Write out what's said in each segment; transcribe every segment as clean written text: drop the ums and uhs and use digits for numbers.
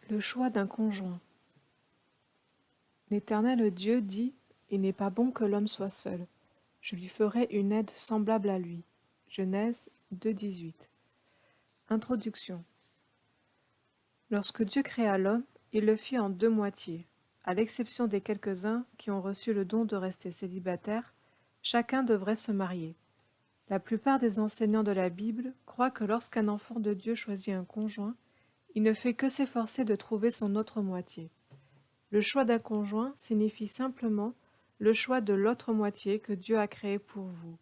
Le choix d'un conjoint. L'Éternel Dieu dit, il n'est pas bon que l'homme soit seul. Je lui ferai une aide semblable à lui. Genèse 2,18. Introduction. Lorsque Dieu créa l'homme, il le fit en deux moitiés. À l'exception des quelques-uns qui ont reçu le don de rester célibataires, chacun devrait se marier. La plupart des enseignants de la Bible croient que lorsqu'un enfant de Dieu choisit un conjoint, il ne fait que s'efforcer de trouver son autre moitié. Le choix d'un conjoint signifie simplement le choix de l'autre moitié que Dieu a créé pour vous,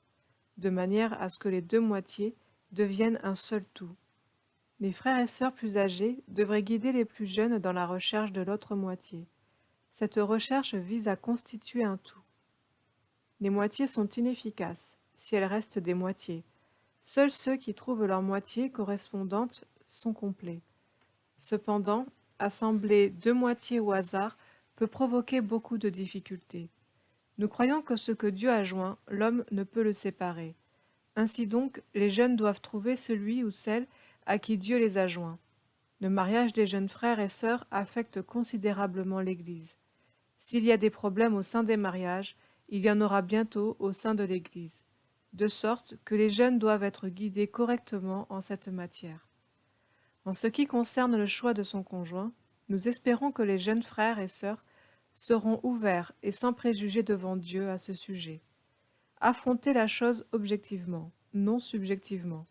de manière à ce que les deux moitiés deviennent un seul tout. Les frères et sœurs plus âgés devraient guider les plus jeunes dans la recherche de l'autre moitié. Cette recherche vise à constituer un tout. Les moitiés sont inefficaces, si elles restent des moitiés. Seuls ceux qui trouvent leur moitié correspondante sont complets. Cependant, assembler deux moitiés au hasard peut provoquer beaucoup de difficultés. Nous croyons que ce que Dieu a joint, l'homme ne peut le séparer. Ainsi donc, les jeunes doivent trouver celui ou celle à qui Dieu les a joints. Le mariage des jeunes frères et sœurs affecte considérablement l'Église. S'il y a des problèmes au sein des mariages, il y en aura bientôt au sein de l'Église, de sorte que les jeunes doivent être guidés correctement en cette matière. En ce qui concerne le choix de son conjoint, nous espérons que les jeunes frères et sœurs seront ouverts et sans préjugés devant Dieu à ce sujet. Affronter la chose objectivement, non subjectivement.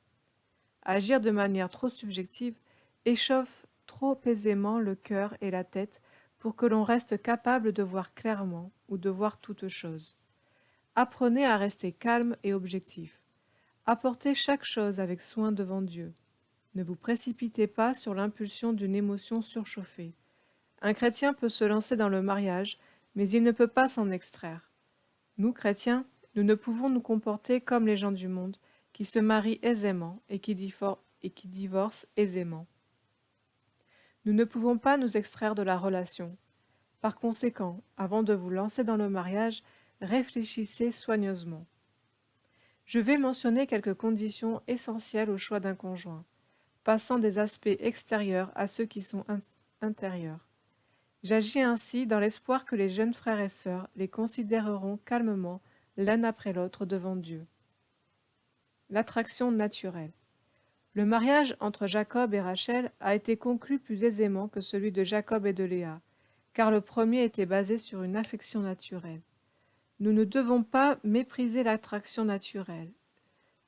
Agir de manière trop subjective échauffe trop aisément le cœur et la tête pour que l'on reste capable de voir clairement ou de voir toute chose. Apprenez à rester calme et objectif. Apportez chaque chose avec soin devant Dieu. Ne vous précipitez pas sur l'impulsion d'une émotion surchauffée. Un chrétien peut se lancer dans le mariage, mais il ne peut pas s'en extraire. Nous, chrétiens, nous ne pouvons nous comporter comme les gens du monde, qui se marient aisément et qui divorcent aisément. Nous ne pouvons pas nous extraire de la relation. Par conséquent, avant de vous lancer dans le mariage, réfléchissez soigneusement. Je vais mentionner quelques conditions essentielles au choix d'un conjoint, passant des aspects extérieurs à ceux qui sont intérieurs. J'agis ainsi dans l'espoir que les jeunes frères et sœurs les considéreront calmement l'un après l'autre devant Dieu. L'attraction naturelle. Le mariage entre Jacob et Rachel a été conclu plus aisément que celui de Jacob et de Léa, car le premier était basé sur une affection naturelle. Nous ne devons pas mépriser l'attraction naturelle.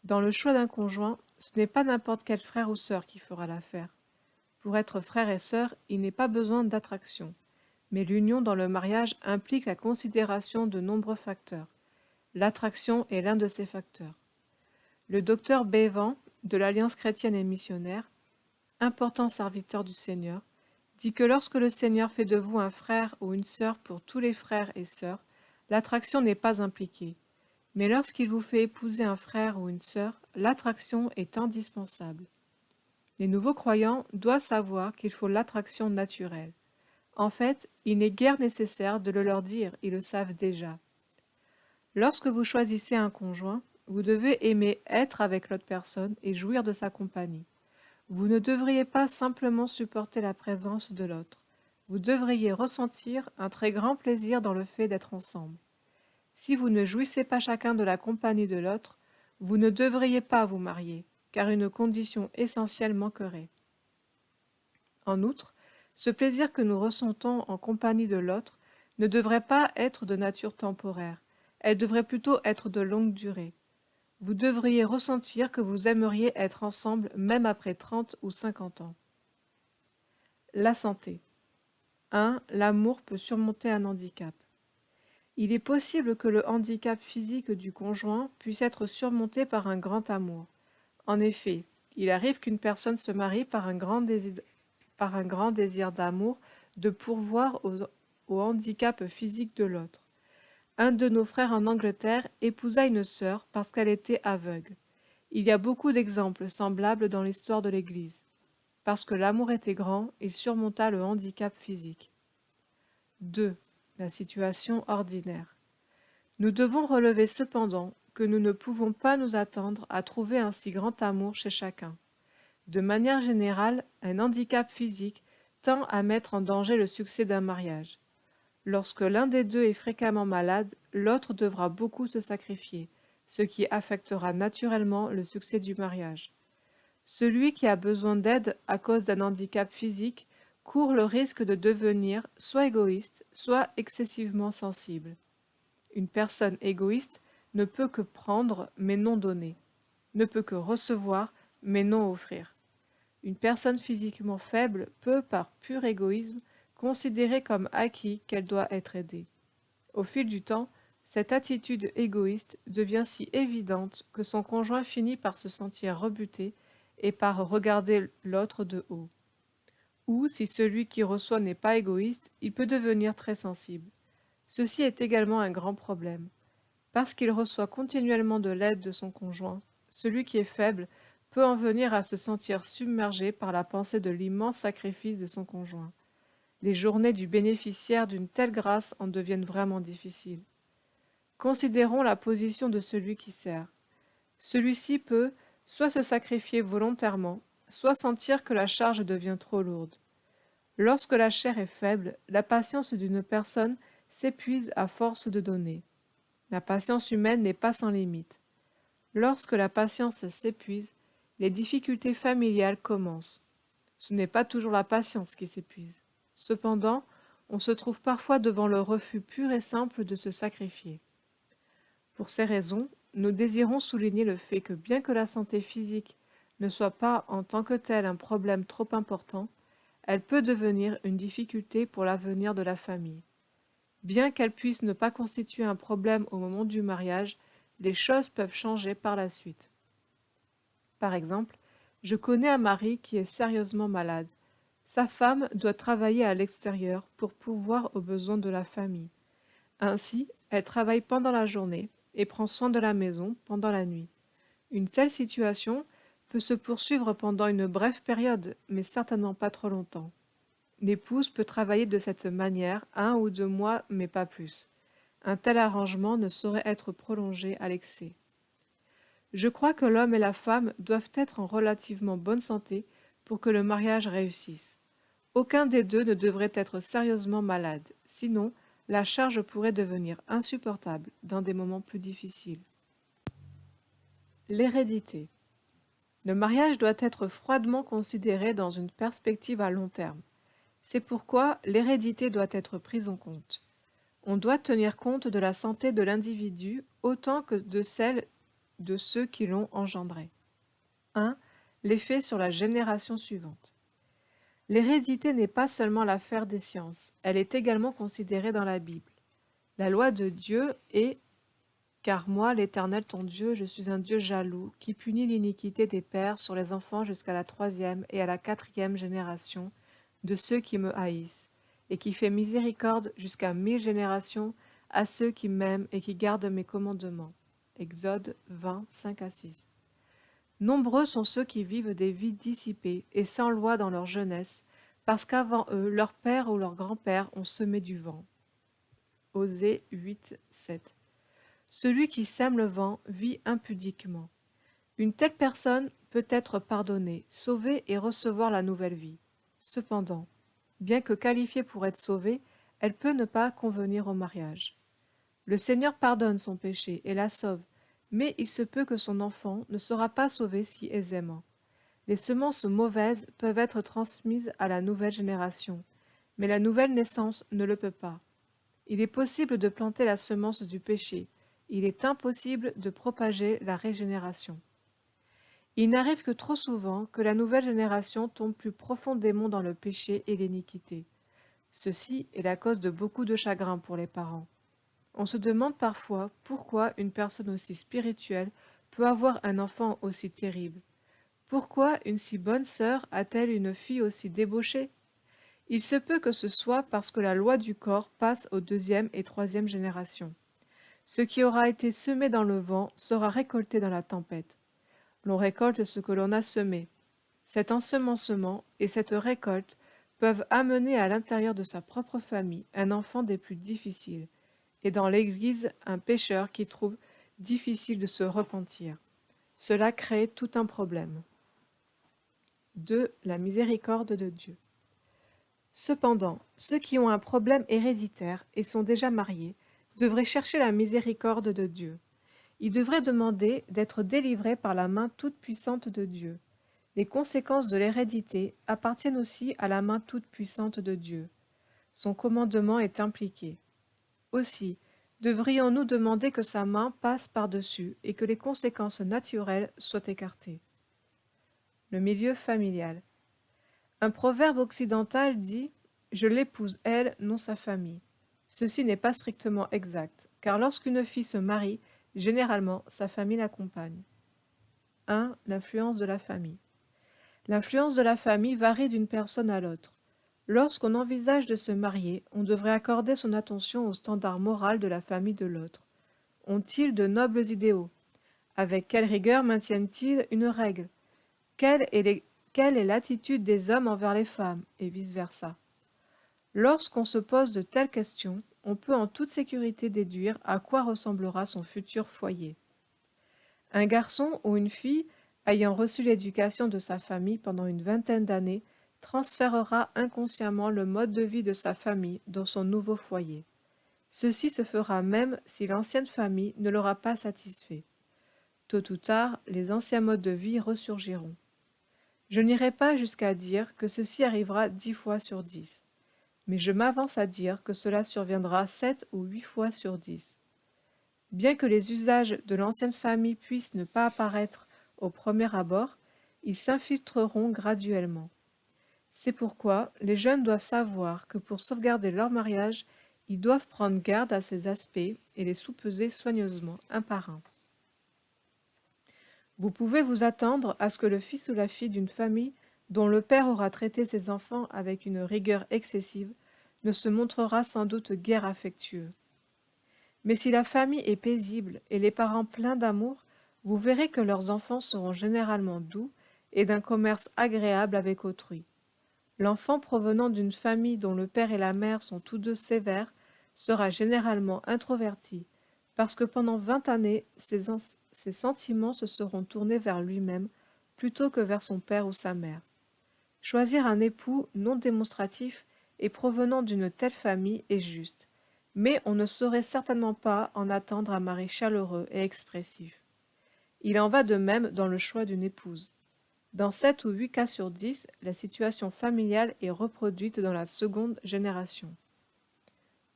Dans le choix d'un conjoint, ce n'est pas n'importe quel frère ou sœur qui fera l'affaire. Pour être frère et sœur, il n'est pas besoin d'attraction. Mais l'union dans le mariage implique la considération de nombreux facteurs. L'attraction est l'un de ces facteurs. Le docteur Bévan, de l'Alliance chrétienne et missionnaire, important serviteur du Seigneur, dit que lorsque le Seigneur fait de vous un frère ou une sœur pour tous les frères et sœurs, l'attraction n'est pas impliquée. Mais lorsqu'il vous fait épouser un frère ou une sœur, l'attraction est indispensable. Les nouveaux croyants doivent savoir qu'il faut l'attraction naturelle. En fait, il n'est guère nécessaire de le leur dire, ils le savent déjà. Lorsque vous choisissez un conjoint, vous devez aimer être avec l'autre personne et jouir de sa compagnie. Vous ne devriez pas simplement supporter la présence de l'autre. Vous devriez ressentir un très grand plaisir dans le fait d'être ensemble. Si vous ne jouissez pas chacun de la compagnie de l'autre, vous ne devriez pas vous marier, car une condition essentielle manquerait. En outre, ce plaisir que nous ressentons en compagnie de l'autre ne devrait pas être de nature temporaire, elle devrait plutôt être de longue durée. Vous devriez ressentir que vous aimeriez être ensemble même après 30 ou 50 ans. La santé. 1. L'amour peut surmonter un handicap. Il est possible que le handicap physique du conjoint puisse être surmonté par un grand amour. En effet, il arrive qu'une personne se marie par un grand désir d'amour de pourvoir au handicap physique de l'autre. Un de nos frères en Angleterre épousa une sœur parce qu'elle était aveugle. Il y a beaucoup d'exemples semblables dans l'histoire de l'Église. Parce que l'amour était grand, il surmonta le handicap physique. 2. La situation ordinaire. Nous devons relever cependant que nous ne pouvons pas nous attendre à trouver un si grand amour chez chacun. De manière générale, un handicap physique tend à mettre en danger le succès d'un mariage. Lorsque l'un des deux est fréquemment malade, l'autre devra beaucoup se sacrifier, ce qui affectera naturellement le succès du mariage. Celui qui a besoin d'aide à cause d'un handicap physique court le risque de devenir soit égoïste, soit excessivement sensible. Une personne égoïste ne peut que prendre mais non donner, ne peut que recevoir mais non offrir. Une personne physiquement faible peut, par pur égoïsme, considérer comme acquis qu'elle doit être aidée. Au fil du temps, cette attitude égoïste devient si évidente que son conjoint finit par se sentir rebuté et par regarder l'autre de haut. Ou, si celui qui reçoit n'est pas égoïste, il peut devenir très sensible. Ceci est également un grand problème. Parce qu'il reçoit continuellement de l'aide de son conjoint, celui qui est faible peut en venir à se sentir submergé par la pensée de l'immense sacrifice de son conjoint. Les journées du bénéficiaire d'une telle grâce en deviennent vraiment difficiles. Considérons la position de celui qui sert. Celui-ci peut soit se sacrifier volontairement, soit sentir que la charge devient trop lourde. Lorsque la chair est faible, la patience d'une personne s'épuise à force de donner. La patience humaine n'est pas sans limite. Lorsque la patience s'épuise, les difficultés familiales commencent. Ce n'est pas toujours la patience qui s'épuise. Cependant, on se trouve parfois devant le refus pur et simple de se sacrifier. Pour ces raisons, nous désirons souligner le fait que bien que la santé physique ne soit pas en tant que telle un problème trop important, elle peut devenir une difficulté pour l'avenir de la famille. Bien qu'elle puisse ne pas constituer un problème au moment du mariage, les choses peuvent changer par la suite. Par exemple, je connais un mari qui est sérieusement malade. Sa femme doit travailler à l'extérieur pour pourvoir aux besoins de la famille. Ainsi, elle travaille pendant la journée et prend soin de la maison pendant la nuit. Une telle situation peut se poursuivre pendant une brève période, mais certainement pas trop longtemps. L'épouse peut travailler de cette manière 1 ou 2 mois, mais pas plus. Un tel arrangement ne saurait être prolongé à l'excès. Je crois que l'homme et la femme doivent être en relativement bonne santé pour que le mariage réussisse. Aucun des deux ne devrait être sérieusement malade, sinon la charge pourrait devenir insupportable dans des moments plus difficiles. L'hérédité. Le mariage doit être froidement considéré dans une perspective à long terme. C'est pourquoi l'hérédité doit être prise en compte. On doit tenir compte de la santé de l'individu autant que de celle de ceux qui l'ont engendré. 1. L'effet sur la génération suivante. L'hérédité n'est pas seulement l'affaire des sciences, elle est également considérée dans la Bible. La loi de Dieu est « Car moi, l'Éternel ton Dieu, je suis un Dieu jaloux, qui punit l'iniquité des pères sur les enfants jusqu'à la 3e et à la 4e génération de ceux qui me haïssent, et qui fait miséricorde jusqu'à 1000 générations à ceux qui m'aiment et qui gardent mes commandements. » Exode 20, 5-6. Nombreux sont ceux qui vivent des vies dissipées et sans loi dans leur jeunesse, parce qu'avant eux, leur père ou leur grand-père ont semé du vent. Osée 8, 7. Celui qui sème le vent vit impudiquement. Une telle personne peut être pardonnée, sauvée et recevoir la nouvelle vie. Cependant, bien que qualifiée pour être sauvée, elle peut ne pas convenir au mariage. Le Seigneur pardonne son péché et la sauve, mais il se peut que son enfant ne sera pas sauvé si aisément. Les semences mauvaises peuvent être transmises à la nouvelle génération, mais la nouvelle naissance ne le peut pas. Il est possible de planter la semence du péché, il est impossible de propager la régénération. Il n'arrive que trop souvent que la nouvelle génération tombe plus profondément dans le péché et l'iniquité. Ceci est la cause de beaucoup de chagrin pour les parents. On se demande parfois pourquoi une personne aussi spirituelle peut avoir un enfant aussi terrible. Pourquoi une si bonne sœur a-t-elle une fille aussi débauchée? Il se peut que ce soit parce que la loi du corps passe aux 2e et 3e générations. Ce qui aura été semé dans le vent sera récolté dans la tempête. L'on récolte ce que l'on a semé. Cet ensemencement et cette récolte peuvent amener à l'intérieur de sa propre famille un enfant des plus difficiles, et dans l'Église un pécheur qui trouve difficile de se repentir. Cela crée tout un problème. 2. La miséricorde de Dieu. Cependant, ceux qui ont un problème héréditaire et sont déjà mariés devraient chercher la miséricorde de Dieu. Ils devraient demander d'être délivrés par la main toute-puissante de Dieu. Les conséquences de l'hérédité appartiennent aussi à la main toute-puissante de Dieu. Son commandement est impliqué. Aussi, devrions-nous demander que sa main passe par-dessus et que les conséquences naturelles soient écartées. Le milieu familial. Un proverbe occidental dit « Je l'épouse elle, non sa famille ». Ceci n'est pas strictement exact, car lorsqu'une fille se marie, généralement sa famille l'accompagne. 1. L'influence de la famille. L'influence de la famille varie d'une personne à l'autre. Lorsqu'on envisage de se marier, on devrait accorder son attention au standard moral de la famille de l'autre. Ont-ils de nobles idéaux? Avec quelle rigueur maintiennent-ils une règle? Quelle est l'attitude des hommes envers les femmes, et vice-versa? Lorsqu'on se pose de telles questions, on peut en toute sécurité déduire à quoi ressemblera son futur foyer. Un garçon ou une fille ayant reçu l'éducation de sa famille pendant une vingtaine d'années transférera inconsciemment le mode de vie de sa famille dans son nouveau foyer. Ceci se fera même si l'ancienne famille ne l'aura pas satisfait. Tôt ou tard, les anciens modes de vie ressurgiront. Je n'irai pas jusqu'à dire que ceci arrivera 10 fois sur 10, mais je m'avance à dire que cela surviendra 7 ou 8 fois sur 10. Bien que les usages de l'ancienne famille puissent ne pas apparaître au premier abord, ils s'infiltreront graduellement. C'est pourquoi les jeunes doivent savoir que pour sauvegarder leur mariage, ils doivent prendre garde à ces aspects et les soupeser soigneusement un par un. Vous pouvez vous attendre à ce que le fils ou la fille d'une famille dont le père aura traité ses enfants avec une rigueur excessive ne se montrera sans doute guère affectueux. Mais si la famille est paisible et les parents pleins d'amour, vous verrez que leurs enfants seront généralement doux et d'un commerce agréable avec autrui. L'enfant provenant d'une famille dont le père et la mère sont tous deux sévères sera généralement introverti, parce que pendant 20 années, ses sentiments se seront tournés vers lui-même plutôt que vers son père ou sa mère. Choisir un époux non démonstratif et provenant d'une telle famille est juste, mais on ne saurait certainement pas en attendre un mari chaleureux et expressif. Il en va de même dans le choix d'une épouse. Dans 7 ou 8 cas sur 10, la situation familiale est reproduite dans la seconde génération.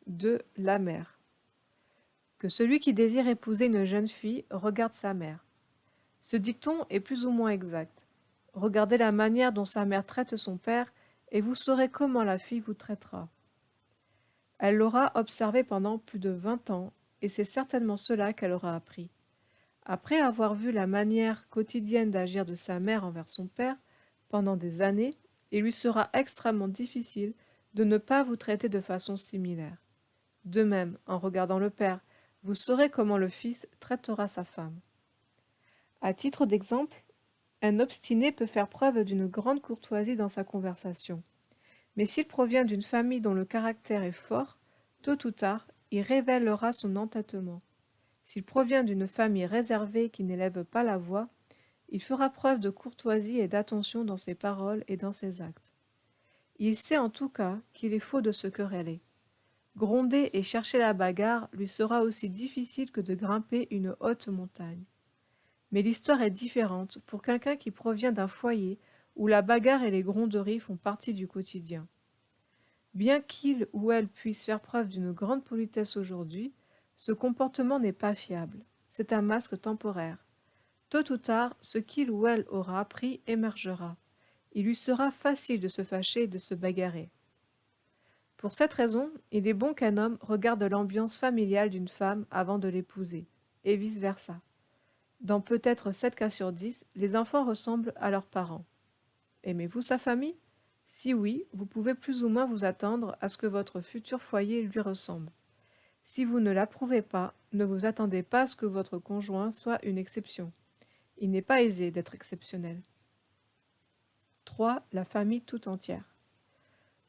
2. La mère. Que celui qui désire épouser une jeune fille regarde sa mère. Ce dicton est plus ou moins exact. Regardez la manière dont sa mère traite son père et vous saurez comment la fille vous traitera. Elle l'aura observé pendant plus de 20 ans et c'est certainement cela qu'elle aura appris. Après avoir vu la manière quotidienne d'agir de sa mère envers son père, pendant des années, il lui sera extrêmement difficile de ne pas vous traiter de façon similaire. De même, en regardant le père, vous saurez comment le fils traitera sa femme. À titre d'exemple, un obstiné peut faire preuve d'une grande courtoisie dans sa conversation. Mais s'il provient d'une famille dont le caractère est fort, tôt ou tard, il révélera son entêtement. S'il provient d'une famille réservée qui n'élève pas la voix, il fera preuve de courtoisie et d'attention dans ses paroles et dans ses actes. Il sait en tout cas qu'il est faux de se quereller. Gronder et chercher la bagarre lui sera aussi difficile que de grimper une haute montagne. Mais l'histoire est différente pour quelqu'un qui provient d'un foyer où la bagarre et les gronderies font partie du quotidien. Bien qu'il ou elle puisse faire preuve d'une grande politesse aujourd'hui, ce comportement n'est pas fiable, c'est un masque temporaire. Tôt ou tard, ce qu'il ou elle aura appris émergera. Il lui sera facile de se fâcher et de se bagarrer. Pour cette raison, il est bon qu'un homme regarde l'ambiance familiale d'une femme avant de l'épouser, et vice-versa. Dans peut-être 7 cas sur 10, les enfants ressemblent à leurs parents. Aimez-vous sa famille? Si oui, vous pouvez plus ou moins vous attendre à ce que votre futur foyer lui ressemble. Si vous ne l'approuvez pas, ne vous attendez pas à ce que votre conjoint soit une exception. Il n'est pas aisé d'être exceptionnel. 3. La famille tout entière.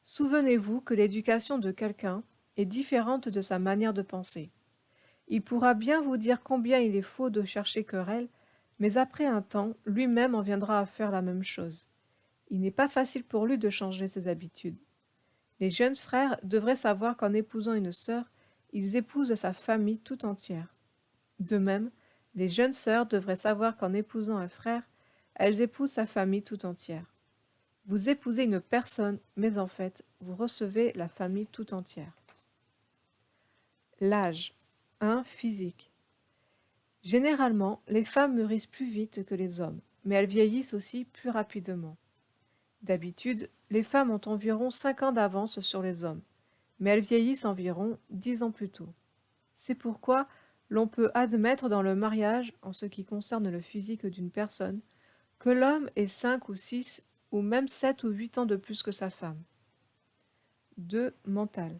Souvenez-vous que l'éducation de quelqu'un est différente de sa manière de penser. Il pourra bien vous dire combien il est faux de chercher querelle, mais après un temps, lui-même en viendra à faire la même chose. Il n'est pas facile pour lui de changer ses habitudes. Les jeunes frères devraient savoir qu'en épousant une sœur, ils épousent sa famille tout entière. De même, les jeunes sœurs devraient savoir qu'en épousant un frère, elles épousent sa famille tout entière. Vous épousez une personne, mais en fait, vous recevez la famille tout entière. L'âge. 1. Physique. Généralement, les femmes mûrissent plus vite que les hommes, mais elles vieillissent aussi plus rapidement. D'habitude, les femmes ont environ 5 ans d'avance sur les hommes, mais elles vieillissent environ 10 ans plus tôt. C'est pourquoi l'on peut admettre dans le mariage, en ce qui concerne le physique d'une personne, que l'homme ait 5 ou 6 ou même 7 ou 8 ans de plus que sa femme. 2. Mental.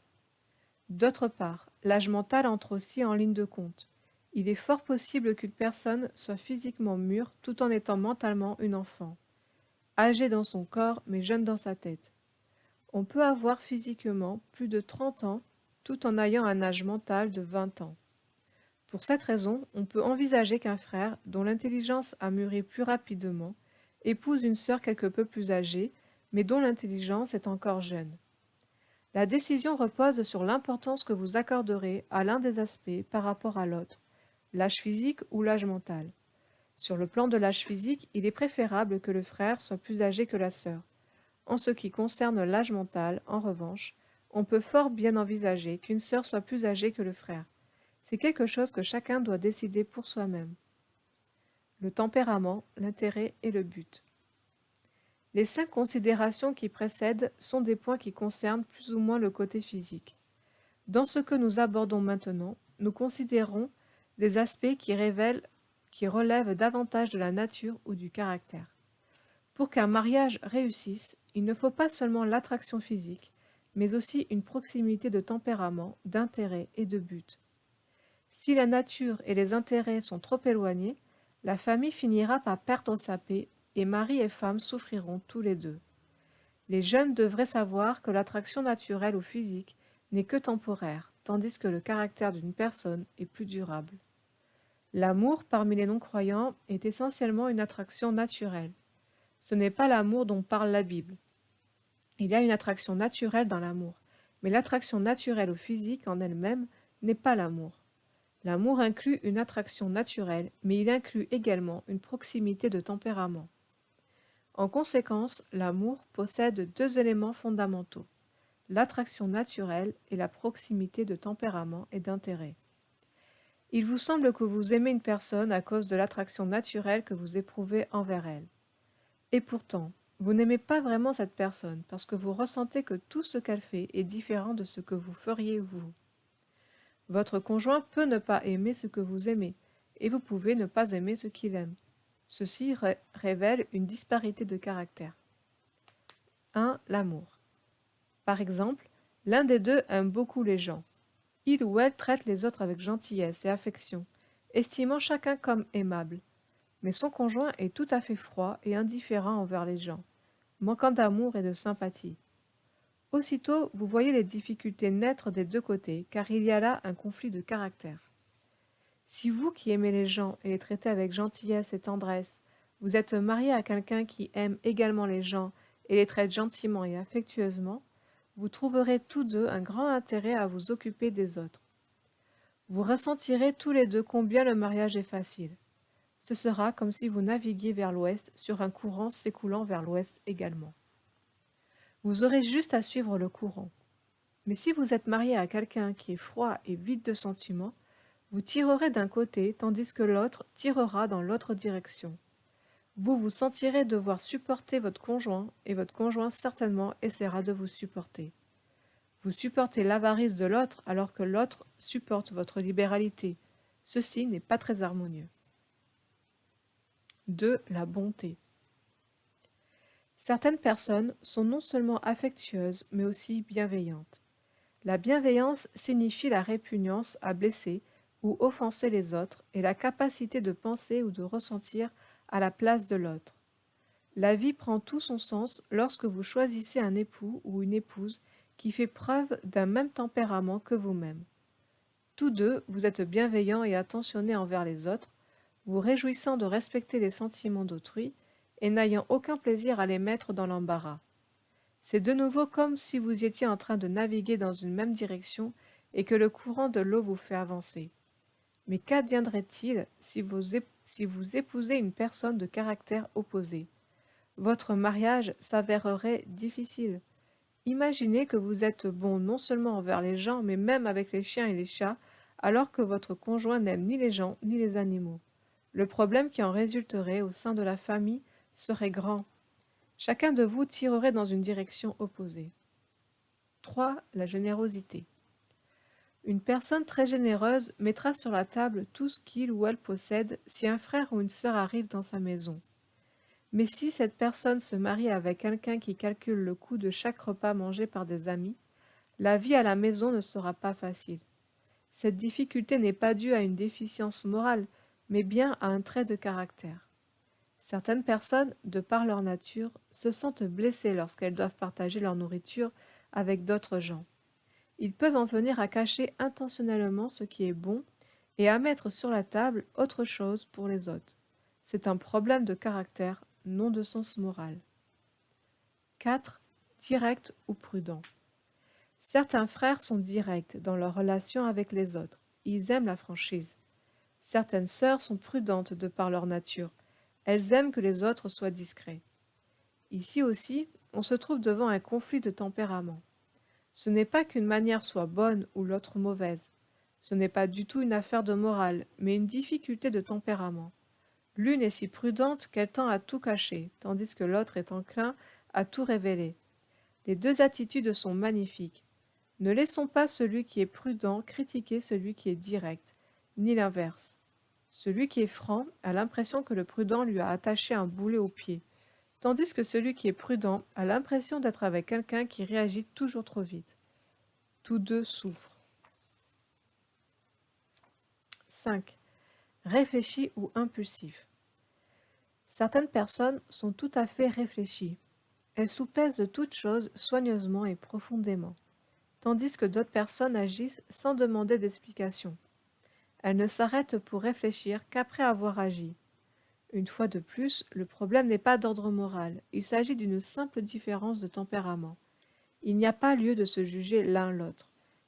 D'autre part, l'âge mental entre aussi en ligne de compte. Il est fort possible qu'une personne soit physiquement mûre tout en étant mentalement une enfant, âgée dans son corps mais jeune dans sa tête. On peut avoir physiquement plus de 30 ans tout en ayant un âge mental de 20 ans. Pour cette raison, on peut envisager qu'un frère, dont l'intelligence a mûri plus rapidement, épouse une sœur quelque peu plus âgée, mais dont l'intelligence est encore jeune. La décision repose sur l'importance que vous accorderez à l'un des aspects par rapport à l'autre, l'âge physique ou l'âge mental. Sur le plan de l'âge physique, il est préférable que le frère soit plus âgé que la sœur. En ce qui concerne l'âge mental, en revanche, on peut fort bien envisager qu'une sœur soit plus âgée que le frère. C'est quelque chose que chacun doit décider pour soi-même. Le tempérament, l'intérêt et le but. Les 5 considérations qui précèdent sont des points qui concernent plus ou moins le côté physique. Dans ce que nous abordons maintenant, nous considérons les aspects qui relèvent davantage de la nature ou du caractère. Pour qu'un mariage réussisse, il ne faut pas seulement l'attraction physique, mais aussi une proximité de tempérament, d'intérêt et de but. Si la nature et les intérêts sont trop éloignés, la famille finira par perdre sa paix et mari et femme souffriront tous les deux. Les jeunes devraient savoir que l'attraction naturelle ou physique n'est que temporaire, tandis que le caractère d'une personne est plus durable. L'amour parmi les non-croyants est essentiellement une attraction naturelle. Ce n'est pas l'amour dont parle la Bible. Il y a une attraction naturelle dans l'amour, mais l'attraction naturelle ou physique en elle-même n'est pas l'amour. L'amour inclut une attraction naturelle, mais il inclut également une proximité de tempérament. En conséquence, l'amour possède 2 éléments fondamentaux, l'attraction naturelle et la proximité de tempérament et d'intérêt. Il vous semble que vous aimez une personne à cause de l'attraction naturelle que vous éprouvez envers elle. Et pourtant, vous n'aimez pas vraiment cette personne parce que vous ressentez que tout ce qu'elle fait est différent de ce que vous feriez vous. Votre conjoint peut ne pas aimer ce que vous aimez, et vous pouvez ne pas aimer ce qu'il aime. Ceci révèle une disparité de caractère. 1. L'amour. Par exemple, l'un des deux aime beaucoup les gens. Il ou elle traite les autres avec gentillesse et affection, estimant chacun comme aimable. Mais son conjoint est tout à fait froid et indifférent envers les gens, manquant d'amour et de sympathie. Aussitôt, vous voyez les difficultés naître des deux côtés, car il y a là un conflit de caractère. Si vous qui aimez les gens et les traitez avec gentillesse et tendresse, vous êtes marié à quelqu'un qui aime également les gens et les traite gentiment et affectueusement, vous trouverez tous deux un grand intérêt à vous occuper des autres. Vous ressentirez tous les deux combien le mariage est facile. Ce sera comme si vous naviguiez vers l'ouest sur un courant s'écoulant vers l'ouest également. Vous aurez juste à suivre le courant. Mais si vous êtes marié à quelqu'un qui est froid et vide de sentiments, vous tirerez d'un côté tandis que l'autre tirera dans l'autre direction. Vous vous sentirez devoir supporter votre conjoint et votre conjoint certainement essaiera de vous supporter. Vous supportez l'avarice de l'autre alors que l'autre supporte votre libéralité. Ceci n'est pas très harmonieux. 2. La bonté. Certaines personnes sont non seulement affectueuses mais aussi bienveillantes. La bienveillance signifie la répugnance à blesser ou offenser les autres et la capacité de penser ou de ressentir à la place de l'autre. La vie prend tout son sens lorsque vous choisissez un époux ou une épouse qui fait preuve d'un même tempérament que vous-même. Tous deux, vous êtes bienveillants et attentionnés envers les autres, vous réjouissant de respecter les sentiments d'autrui et n'ayant aucun plaisir à les mettre dans l'embarras. C'est de nouveau comme si vous étiez en train de naviguer dans une même direction et que le courant de l'eau vous fait avancer. Mais qu'adviendrait-il si vous épousez une personne de caractère opposé? Votre mariage s'avérerait difficile. Imaginez que vous êtes bon non seulement envers les gens, mais même avec les chiens et les chats, alors que votre conjoint n'aime ni les gens ni les animaux. Le problème qui en résulterait au sein de la famille serait grand. Chacun de vous tirerait dans une direction opposée. 3. La générosité. Une personne très généreuse mettra sur la table tout ce qu'il ou elle possède si un frère ou une sœur arrive dans sa maison. Mais si cette personne se marie avec quelqu'un qui calcule le coût de chaque repas mangé par des amis, la vie à la maison ne sera pas facile. Cette difficulté n'est pas due à une déficience morale, mais bien à un trait de caractère. Certaines personnes, de par leur nature, se sentent blessées lorsqu'elles doivent partager leur nourriture avec d'autres gens. Ils peuvent en venir à cacher intentionnellement ce qui est bon et à mettre sur la table autre chose pour les autres. C'est un problème de caractère, non de sens moral. 4. Direct ou prudent. Certains frères sont directs dans leur relation avec les autres. Ils aiment la franchise. Certaines sœurs sont prudentes de par leur nature. Elles aiment que les autres soient discrets. Ici aussi, on se trouve devant un conflit de tempérament. Ce n'est pas qu'une manière soit bonne ou l'autre mauvaise. Ce n'est pas du tout une affaire de morale, mais une difficulté de tempérament. L'une est si prudente qu'elle tend à tout cacher, tandis que l'autre est enclin à tout révéler. Les deux attitudes sont magnifiques. Ne laissons pas celui qui est prudent critiquer celui qui est direct, ni l'inverse. Celui qui est franc a l'impression que le prudent lui a attaché un boulet au pied, tandis que celui qui est prudent a l'impression d'être avec quelqu'un qui réagit toujours trop vite. Tous deux souffrent. 5. Réfléchi ou impulsif. Certaines personnes sont tout à fait réfléchies. Elles soupèsent de toutes choses soigneusement et profondément, tandis que d'autres personnes agissent sans demander d'explication. Elles ne s'arrêtent pour réfléchir qu'après avoir agi. Une fois de plus, le problème n'est pas d'ordre moral, il s'agit d'une simple différence de tempérament. Il n'y a pas lieu de se juger l'un l'autre,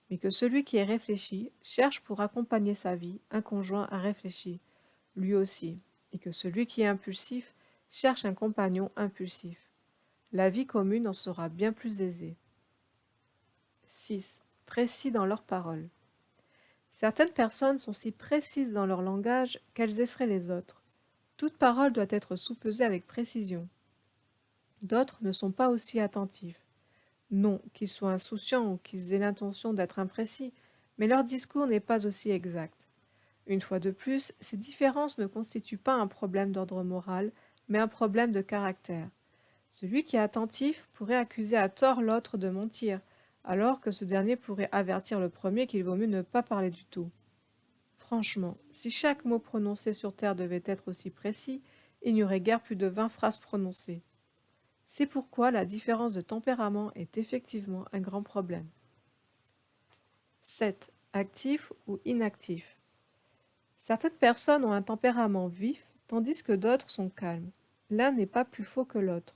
mais que celui qui est réfléchi cherche pour accompagner sa vie un conjoint à réfléchi, lui aussi, et que celui qui est impulsif cherche un compagnon impulsif. La vie commune en sera bien plus aisée. 6. Précis dans leurs paroles. Certaines personnes sont si précises dans leur langage qu'elles effraient les autres. Toute parole doit être soupesée avec précision. D'autres ne sont pas aussi attentifs. Non qu'ils soient insouciants ou qu'ils aient l'intention d'être imprécis, mais leur discours n'est pas aussi exact. Une fois de plus, ces différences ne constituent pas un problème d'ordre moral, mais un problème de caractère. Celui qui est attentif pourrait accuser à tort l'autre de mentir, alors que ce dernier pourrait avertir le premier qu'il vaut mieux ne pas parler du tout. Franchement, si chaque mot prononcé sur Terre devait être aussi précis, il n'y aurait guère plus de 20 phrases prononcées. C'est pourquoi la différence de tempérament est effectivement un grand problème. 7. Actif ou inactif. Certaines personnes ont un tempérament vif, tandis que d'autres sont calmes. L'un n'est pas plus faux que l'autre.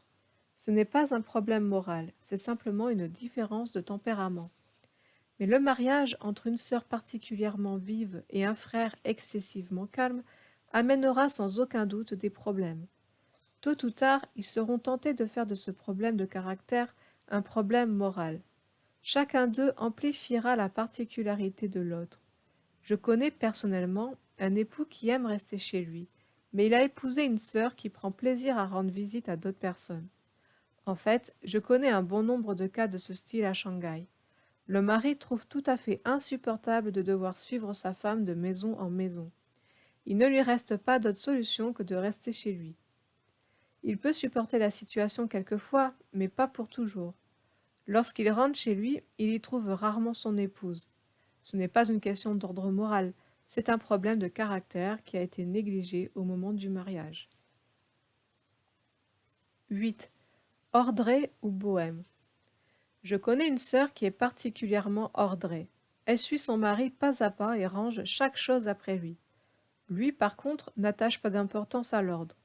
Ce n'est pas un problème moral, c'est simplement une différence de tempérament. Mais le mariage entre une sœur particulièrement vive et un frère excessivement calme amènera sans aucun doute des problèmes. Tôt ou tard, ils seront tentés de faire de ce problème de caractère un problème moral. Chacun d'eux amplifiera la particularité de l'autre. Je connais personnellement un époux qui aime rester chez lui, mais il a épousé une sœur qui prend plaisir à rendre visite à d'autres personnes. En fait, je connais un bon nombre de cas de ce style à Shanghai. Le mari trouve tout à fait insupportable de devoir suivre sa femme de maison en maison. Il ne lui reste pas d'autre solution que de rester chez lui. Il peut supporter la situation quelquefois, mais pas pour toujours. Lorsqu'il rentre chez lui, il y trouve rarement son épouse. Ce n'est pas une question d'ordre moral, c'est un problème de caractère qui a été négligé au moment du mariage. 8. Ordré ou bohème. Je connais une sœur qui est particulièrement ordrée. Elle suit son mari pas à pas et range chaque chose après lui. Lui, par contre, n'attache pas d'importance à l'ordre.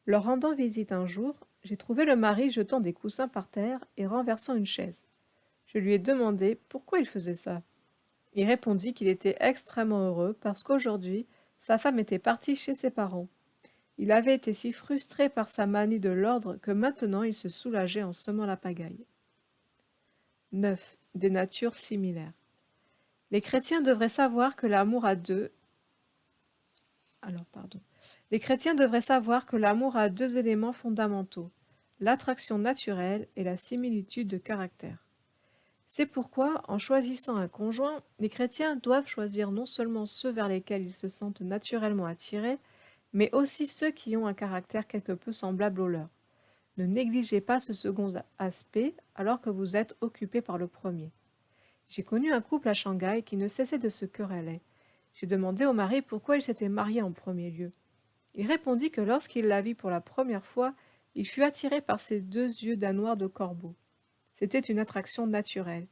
Leur rendant visite un jour, J'ai trouvé le mari jetant des coussins par terre et renversant une chaise. Je lui ai demandé pourquoi il faisait ça. Il répondit qu'il était extrêmement heureux parce qu'aujourd'hui, sa femme était partie chez ses parents. Il avait été si frustré par sa manie de l'ordre que maintenant il se soulageait en semant la pagaille. 9. Des natures similaires. Les chrétiens devraient savoir que l'amour a deux... Les chrétiens devraient savoir que l'amour a deux éléments fondamentaux, l'attraction naturelle et la similitude de caractère. C'est pourquoi, en choisissant un conjoint, les chrétiens doivent choisir non seulement ceux vers lesquels ils se sentent naturellement attirés, mais aussi ceux qui ont un caractère quelque peu semblable au leur. Ne négligez pas ce second aspect alors que vous êtes occupé par le premier. J'ai connu un couple à Shanghai qui ne cessait de se quereller. J'ai demandé au mari pourquoi il s'était marié en premier lieu. Il répondit que lorsqu'il la vit pour la première fois, il fut attiré par ses deux yeux d'un noir de corbeau. C'était une attraction naturelle.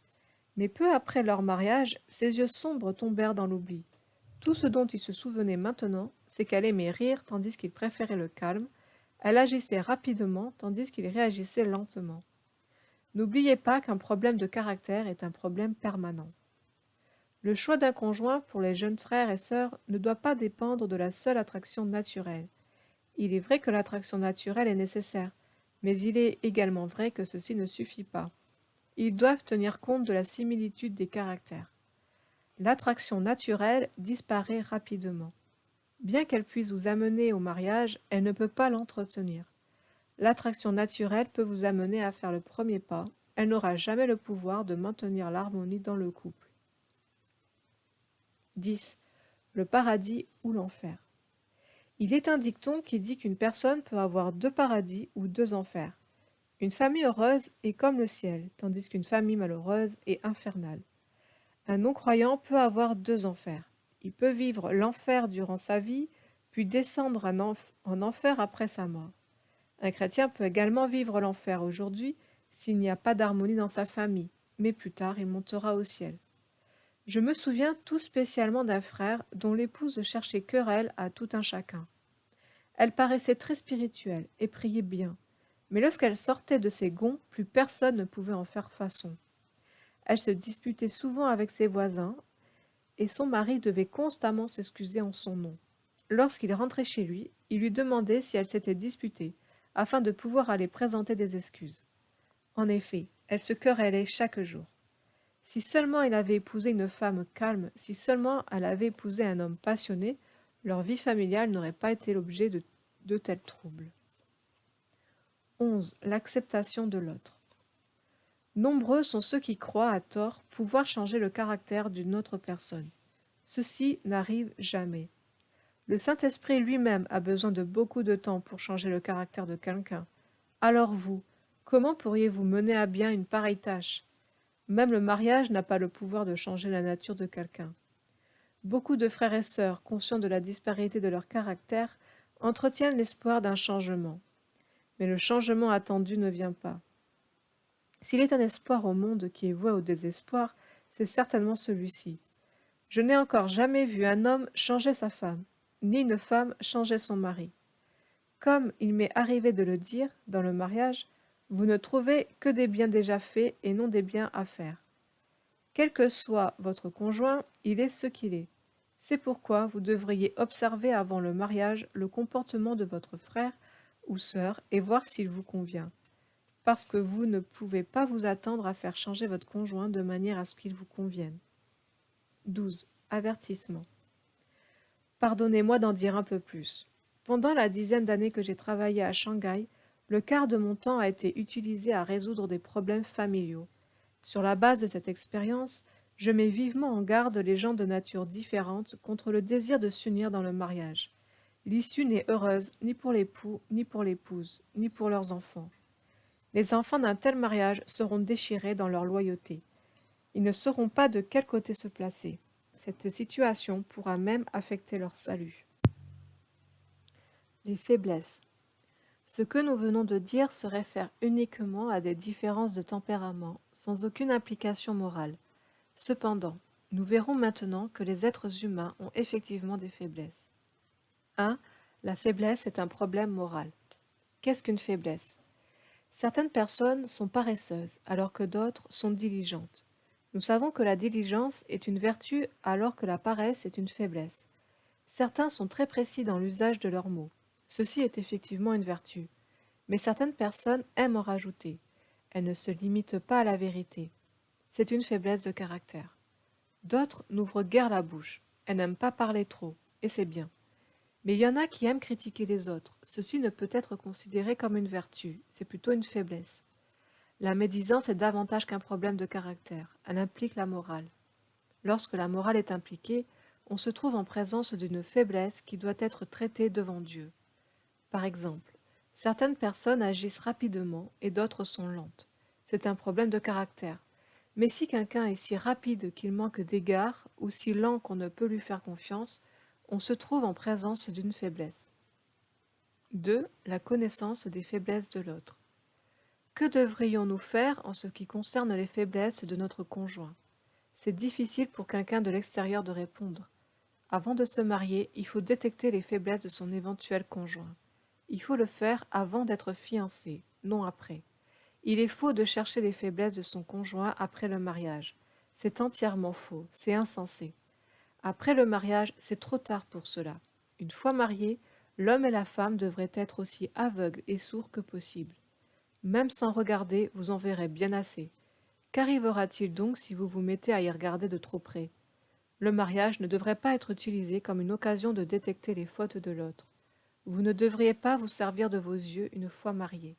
Mais peu après leur mariage, ses yeux sombres tombèrent dans l'oubli. Tout ce dont il se souvenait maintenant, c'est qu'elle aimait rire tandis qu'il préférait le calme, elle agissait rapidement tandis qu'il réagissait lentement. N'oubliez pas qu'un problème de caractère est un problème permanent. Le choix d'un conjoint pour les jeunes frères et sœurs ne doit pas dépendre de la seule attraction naturelle. Il est vrai que l'attraction naturelle est nécessaire, mais il est également vrai que ceci ne suffit pas. Ils doivent tenir compte de la similitude des caractères. L'attraction naturelle disparaît rapidement. Bien qu'elle puisse vous amener au mariage, elle ne peut pas l'entretenir. L'attraction naturelle peut vous amener à faire le premier pas, elle n'aura jamais le pouvoir de maintenir l'harmonie dans le couple. 10. Le paradis ou l'enfer. Il est un dicton qui dit qu'une personne peut avoir deux paradis ou deux enfers. Une famille heureuse est comme le ciel, tandis qu'une famille malheureuse est infernale. Un non-croyant peut avoir deux enfers. Il peut vivre l'enfer durant sa vie, puis descendre en enfer après sa mort. Un chrétien peut également vivre l'enfer aujourd'hui s'il n'y a pas d'harmonie dans sa famille, mais plus tard il montera au ciel. Je me souviens tout spécialement d'un frère dont l'épouse cherchait querelle à tout un chacun. Elle paraissait très spirituelle et priait bien, mais lorsqu'elle sortait de ses gonds, plus personne ne pouvait en faire façon. Elle se disputait souvent avec ses voisins, et son mari devait constamment s'excuser en son nom. Lorsqu'il rentrait chez lui, il lui demandait si elle s'était disputée, afin de pouvoir aller présenter des excuses. En effet, elle se querellait chaque jour. Si seulement il avait épousé une femme calme, si seulement elle avait épousé un homme passionné, leur vie familiale n'aurait pas été l'objet de tels troubles. 11. L'acceptation de l'autre. Nombreux sont ceux qui croient, à tort, pouvoir changer le caractère d'une autre personne. Ceci n'arrive jamais. Le Saint-Esprit lui-même a besoin de beaucoup de temps pour changer le caractère de quelqu'un. Alors vous, comment pourriez-vous mener à bien une pareille tâche ? Même le mariage n'a pas le pouvoir de changer la nature de quelqu'un. Beaucoup de frères et sœurs, conscients de la disparité de leur caractère, entretiennent l'espoir d'un changement. Mais le changement attendu ne vient pas. S'il est un espoir au monde qui est voué au désespoir, c'est certainement celui-ci. Je n'ai encore jamais vu un homme changer sa femme, ni une femme changer son mari. Comme il m'est arrivé de le dire dans le mariage, vous ne trouvez que des biens déjà faits et non des biens à faire. Quel que soit votre conjoint, il est ce qu'il est. C'est pourquoi vous devriez observer avant le mariage le comportement de votre frère ou sœur et voir s'il vous convient. Parce que vous ne pouvez pas vous attendre à faire changer votre conjoint de manière à ce qu'il vous convienne. 12. Avertissement. Pardonnez-moi d'en dire un peu plus. Pendant la dizaine d'années que j'ai travaillé à Shanghai, le quart de mon temps a été utilisé à résoudre des problèmes familiaux. Sur la base de cette expérience, je mets vivement en garde les gens de nature différente contre le désir de s'unir dans le mariage. L'issue n'est heureuse ni pour l'époux, ni pour l'épouse, ni pour leurs enfants. Les enfants d'un tel mariage seront déchirés dans leur loyauté. Ils ne sauront pas de quel côté se placer. Cette situation pourra même affecter leur salut. Les faiblesses. Ce que nous venons de dire se réfère uniquement à des différences de tempérament, sans aucune implication morale. Cependant, nous verrons maintenant que les êtres humains ont effectivement des faiblesses. 1. La faiblesse est un problème moral. Qu'est-ce qu'une faiblesse ? Certaines personnes sont paresseuses alors que d'autres sont diligentes. Nous savons que la diligence est une vertu alors que la paresse est une faiblesse. Certains sont très précis dans l'usage de leurs mots. Ceci est effectivement une vertu. Mais certaines personnes aiment en rajouter. Elles ne se limitent pas à la vérité. C'est une faiblesse de caractère. D'autres n'ouvrent guère la bouche. Elles n'aiment pas parler trop, et c'est bien. Mais il y en a qui aiment critiquer les autres. Ceci ne peut être considéré comme une vertu, c'est plutôt une faiblesse. La médisance est davantage qu'un problème de caractère. Elle implique la morale. Lorsque la morale est impliquée, on se trouve en présence d'une faiblesse qui doit être traitée devant Dieu. Par exemple, certaines personnes agissent rapidement et d'autres sont lentes. C'est un problème de caractère. Mais si quelqu'un est si rapide qu'il manque d'égard ou si lent qu'on ne peut lui faire confiance, on se trouve en présence d'une faiblesse. 2. La connaissance des faiblesses de l'autre. Que devrions-nous faire en ce qui concerne les faiblesses de notre conjoint? C'est difficile pour quelqu'un de l'extérieur de répondre. Avant de se marier, il faut détecter les faiblesses de son éventuel conjoint. Il faut le faire avant d'être fiancé, non après. Il est faux de chercher les faiblesses de son conjoint après le mariage. C'est entièrement faux, c'est insensé. Après le mariage, c'est trop tard pour cela. Une fois mariés, l'homme et la femme devraient être aussi aveugles et sourds que possible. Même sans regarder, vous en verrez bien assez. Qu'arrivera-t-il donc si vous vous mettez à y regarder de trop près? Le mariage ne devrait pas être utilisé comme une occasion de détecter les fautes de l'autre. Vous ne devriez pas vous servir de vos yeux une fois mariés.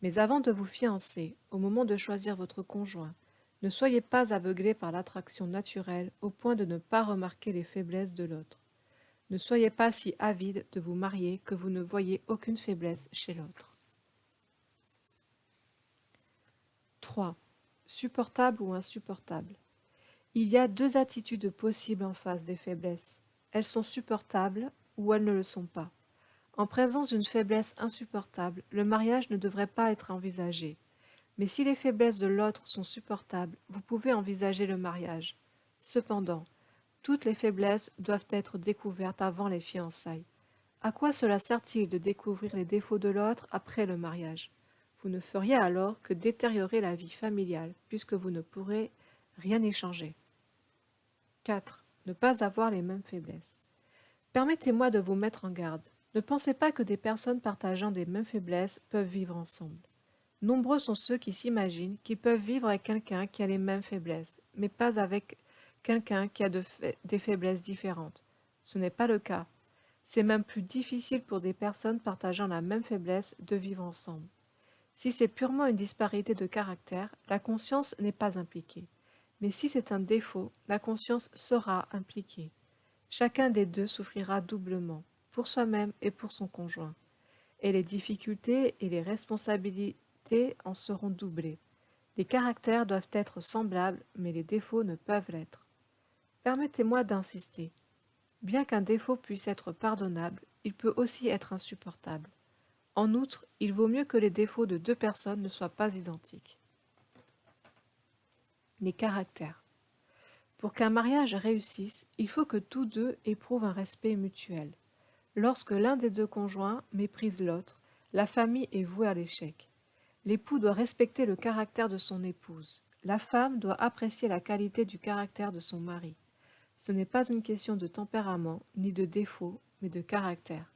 Mais avant de vous fiancer, au moment de choisir votre conjoint, ne soyez pas aveuglés par l'attraction naturelle au point de ne pas remarquer les faiblesses de l'autre. Ne soyez pas si avide de vous marier que vous ne voyez aucune faiblesse chez l'autre. 3. Supportable ou insupportable. Il y a deux attitudes possibles en face des faiblesses. Elles sont supportables ou elles ne le sont pas. En présence d'une faiblesse insupportable, le mariage ne devrait pas être envisagé. Mais si les faiblesses de l'autre sont supportables, vous pouvez envisager le mariage. Cependant, toutes les faiblesses doivent être découvertes avant les fiançailles. À quoi cela sert-il de découvrir les défauts de l'autre après le mariage? Vous ne feriez alors que détériorer la vie familiale, puisque vous ne pourrez rien y changer. 4. Ne pas avoir les mêmes faiblesses. Permettez-moi de vous mettre en garde. Ne pensez pas que des personnes partageant des mêmes faiblesses peuvent vivre ensemble. Nombreux sont ceux qui s'imaginent qu'ils peuvent vivre avec quelqu'un qui a les mêmes faiblesses, mais pas avec quelqu'un qui a des faiblesses différentes. Ce n'est pas le cas. C'est même plus difficile pour des personnes partageant la même faiblesse de vivre ensemble. Si c'est purement une disparité de caractère, la conscience n'est pas impliquée. Mais si c'est un défaut, la conscience sera impliquée. Chacun des deux souffrira doublement, pour soi-même et pour son conjoint. Et les difficultés et les responsabilités en seront doublées. Les caractères doivent être semblables, mais les défauts ne peuvent l'être. Permettez-moi d'insister. Bien qu'un défaut puisse être pardonnable, il peut aussi être insupportable. En outre, il vaut mieux que les défauts de deux personnes ne soient pas identiques. Les caractères. Pour qu'un mariage réussisse, il faut que tous deux éprouvent un respect mutuel. Lorsque l'un des deux conjoints méprise l'autre, la famille est vouée à l'échec. L'époux doit respecter le caractère de son épouse. La femme doit apprécier la qualité du caractère de son mari. Ce n'est pas une question de tempérament ni de défaut, mais de caractère.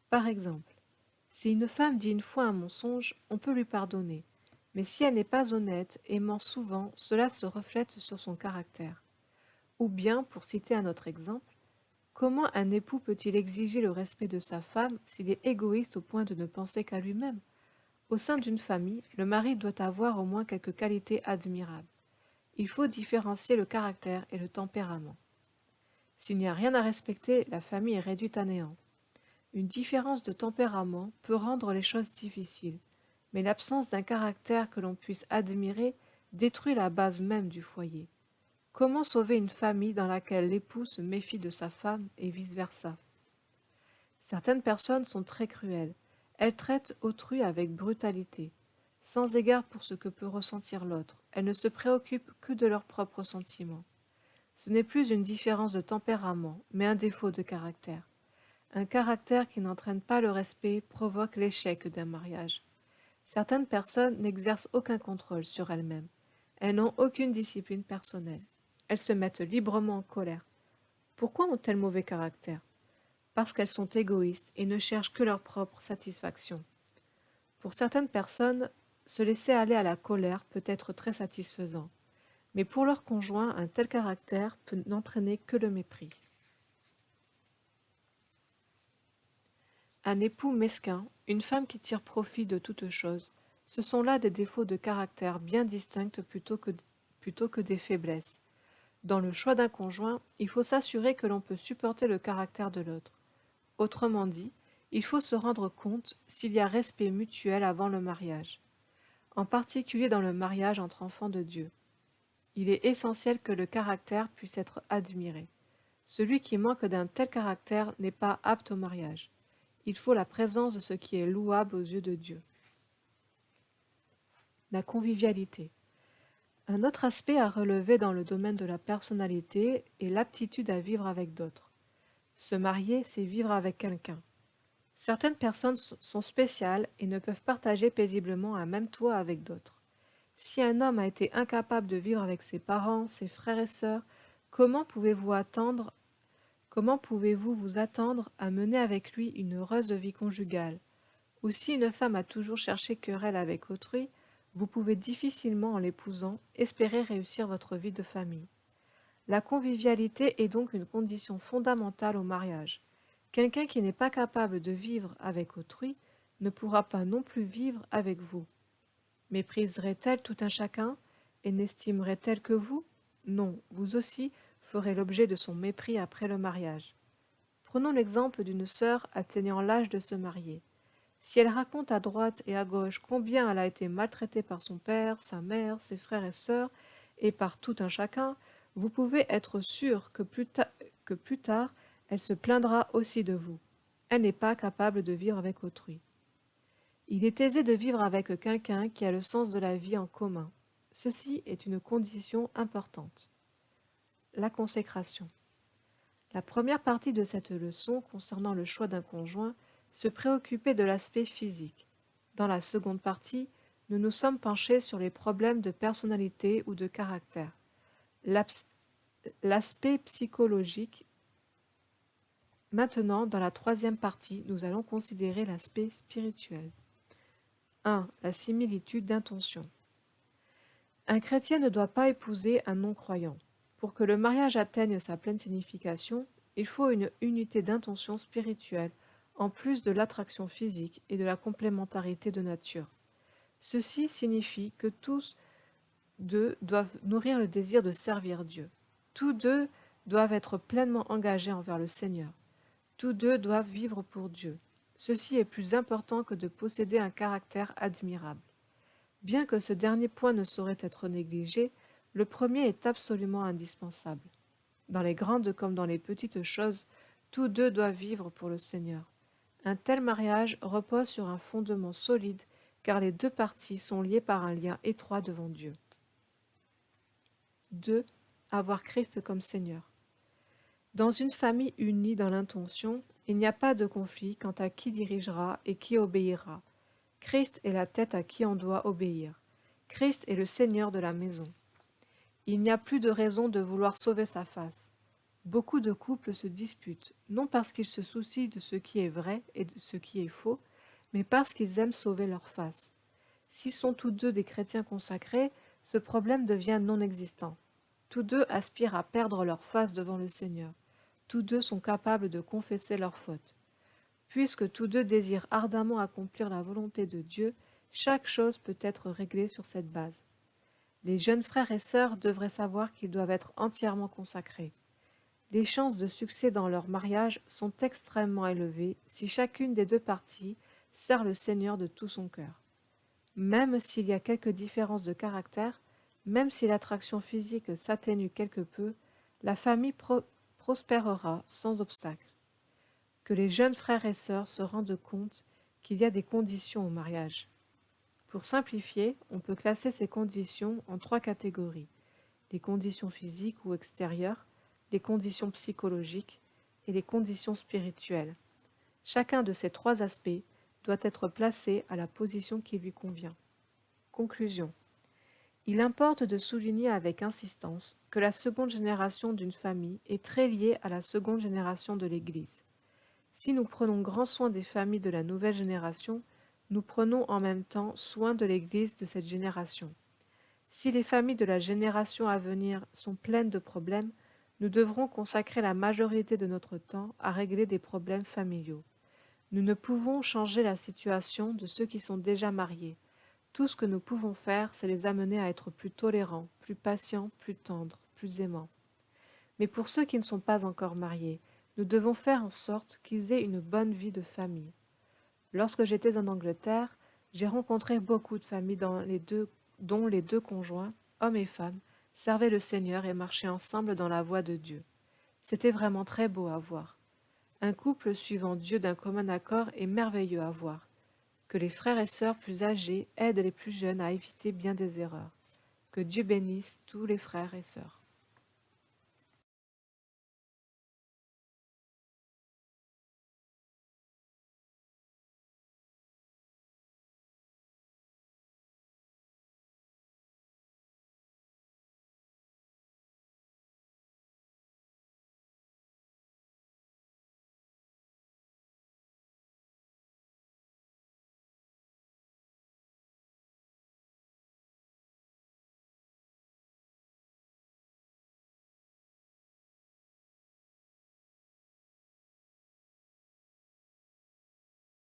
Par exemple, si une femme dit une fois un mensonge, on peut lui pardonner. Mais si elle n'est pas honnête et ment souvent, cela se reflète sur son caractère. Ou bien, pour citer un autre exemple, comment un époux peut-il exiger le respect de sa femme s'il est égoïste au point de ne penser qu'à lui-même? Au sein d'une famille, le mari doit avoir au moins quelques qualités admirables. Il faut différencier le caractère et le tempérament. S'il n'y a rien à respecter, la famille est réduite à néant. Une différence de tempérament peut rendre les choses difficiles, mais l'absence d'un caractère que l'on puisse admirer détruit la base même du foyer. Comment sauver une famille dans laquelle l'époux se méfie de sa femme et vice-versa? Certaines personnes sont très cruelles. Elles traitent autrui avec brutalité. Sans égard pour ce que peut ressentir l'autre, elles ne se préoccupent que de leurs propres sentiments. Ce n'est plus une différence de tempérament, mais un défaut de caractère. Un caractère qui n'entraîne pas le respect provoque l'échec d'un mariage. Certaines personnes n'exercent aucun contrôle sur elles-mêmes. Elles n'ont aucune discipline personnelle. Elles se mettent librement en colère. Pourquoi ont-elles mauvais caractère? Parce qu'elles sont égoïstes et ne cherchent que leur propre satisfaction. Pour certaines personnes, se laisser aller à la colère peut être très satisfaisant, mais pour leur conjoint, un tel caractère peut n'entraîner que le mépris. Un époux mesquin, une femme qui tire profit de toute chose, ce sont là des défauts de caractère bien distincts plutôt que des faiblesses. Dans le choix d'un conjoint, il faut s'assurer que l'on peut supporter le caractère de l'autre. Autrement dit, il faut se rendre compte s'il y a respect mutuel avant le mariage, en particulier dans le mariage entre enfants de Dieu. Il est essentiel que le caractère puisse être admiré. Celui qui manque d'un tel caractère n'est pas apte au mariage. Il faut la présence de ce qui est louable aux yeux de Dieu. La convivialité. Un autre aspect à relever dans le domaine de la personnalité est l'aptitude à vivre avec d'autres. Se marier, c'est vivre avec quelqu'un. Certaines personnes sont spéciales et ne peuvent partager paisiblement un même toit avec d'autres. Si un homme a été incapable de vivre avec ses parents, ses frères et sœurs, comment pouvez-vous vous attendre à mener avec lui une heureuse vie conjugale? Ou si une femme a toujours cherché querelle avec autrui, vous pouvez difficilement, en l'épousant, espérer réussir votre vie de famille. La convivialité est donc une condition fondamentale au mariage. Quelqu'un qui n'est pas capable de vivre avec autrui ne pourra pas non plus vivre avec vous. Mépriserait-elle tout un chacun et n'estimerait-elle que vous? Non, vous aussi ferez l'objet de son mépris après le mariage. Prenons l'exemple d'une sœur atteignant l'âge de se marier. Si elle raconte à droite et à gauche combien elle a été maltraitée par son père, sa mère, ses frères et sœurs, et par tout un chacun, vous pouvez être sûr que plus tard, elle se plaindra aussi de vous. Elle n'est pas capable de vivre avec autrui. Il est aisé de vivre avec quelqu'un qui a le sens de la vie en commun. Ceci est une condition importante. La consécration. La première partie de cette leçon concernant le choix d'un conjoint se préoccupait de l'aspect physique. Dans la seconde partie, nous nous sommes penchés sur les problèmes de personnalité ou de caractère. L'aspect psychologique. Maintenant, dans la troisième partie, nous allons considérer l'aspect spirituel. 1. La similitude d'intention. Un chrétien ne doit pas épouser un non-croyant. Pour que le mariage atteigne sa pleine signification, il faut une unité d'intention spirituelle, en plus de l'attraction physique et de la complémentarité de nature. Ceci signifie que tous deux doivent nourrir le désir de servir Dieu. Tous deux doivent être pleinement engagés envers le Seigneur. Tous deux doivent vivre pour Dieu. Ceci est plus important que de posséder un caractère admirable. Bien que ce dernier point ne saurait être négligé, le premier est absolument indispensable. Dans les grandes comme dans les petites choses, tous deux doivent vivre pour le Seigneur. Un tel mariage repose sur un fondement solide, car les deux parties sont liées par un lien étroit devant Dieu. 2. Avoir Christ comme Seigneur. Dans une famille unie dans l'intention, il n'y a pas de conflit quant à qui dirigera et qui obéira. Christ est la tête à qui on doit obéir. Christ est le Seigneur de la maison. Il n'y a plus de raison de vouloir sauver sa face. Beaucoup de couples se disputent, non parce qu'ils se soucient de ce qui est vrai et de ce qui est faux, mais parce qu'ils aiment sauver leur face. S'ils sont tous deux des chrétiens consacrés, ce problème devient non existant. Tous deux aspirent à perdre leur face devant le Seigneur. Tous deux sont capables de confesser leurs fautes. Puisque tous deux désirent ardemment accomplir la volonté de Dieu, chaque chose peut être réglée sur cette base. Les jeunes frères et sœurs devraient savoir qu'ils doivent être entièrement consacrés. Les chances de succès dans leur mariage sont extrêmement élevées si chacune des deux parties sert le Seigneur de tout son cœur. Même s'il y a quelques différences de caractère, même si l'attraction physique s'atténue quelque peu, la famille prospérera sans obstacle. Que les jeunes frères et sœurs se rendent compte qu'il y a des conditions au mariage. Pour simplifier, on peut classer ces conditions en 3 catégories: les conditions physiques ou extérieures, les conditions psychologiques et les conditions spirituelles. Chacun de ces 3 aspects doit être placé à la position qui lui convient. Conclusion. Il importe de souligner avec insistance que la seconde génération d'une famille est très liée à la seconde génération de l'Église. Si nous prenons grand soin des familles de la nouvelle génération, nous prenons en même temps soin de l'Église de cette génération. Si les familles de la génération à venir sont pleines de problèmes, nous devrons consacrer la majorité de notre temps à régler des problèmes familiaux. Nous ne pouvons changer la situation de ceux qui sont déjà mariés. Tout ce que nous pouvons faire, c'est les amener à être plus tolérants, plus patients, plus tendres, plus aimants. Mais pour ceux qui ne sont pas encore mariés, nous devons faire en sorte qu'ils aient une bonne vie de famille. Lorsque j'étais en Angleterre, j'ai rencontré beaucoup de familles dont les deux conjoints, hommes et femmes, servaient le Seigneur et marchaient ensemble dans la voie de Dieu. C'était vraiment très beau à voir. Un couple suivant Dieu d'un commun accord est merveilleux à voir. Que les frères et sœurs plus âgés aident les plus jeunes à éviter bien des erreurs. Que Dieu bénisse tous les frères et sœurs.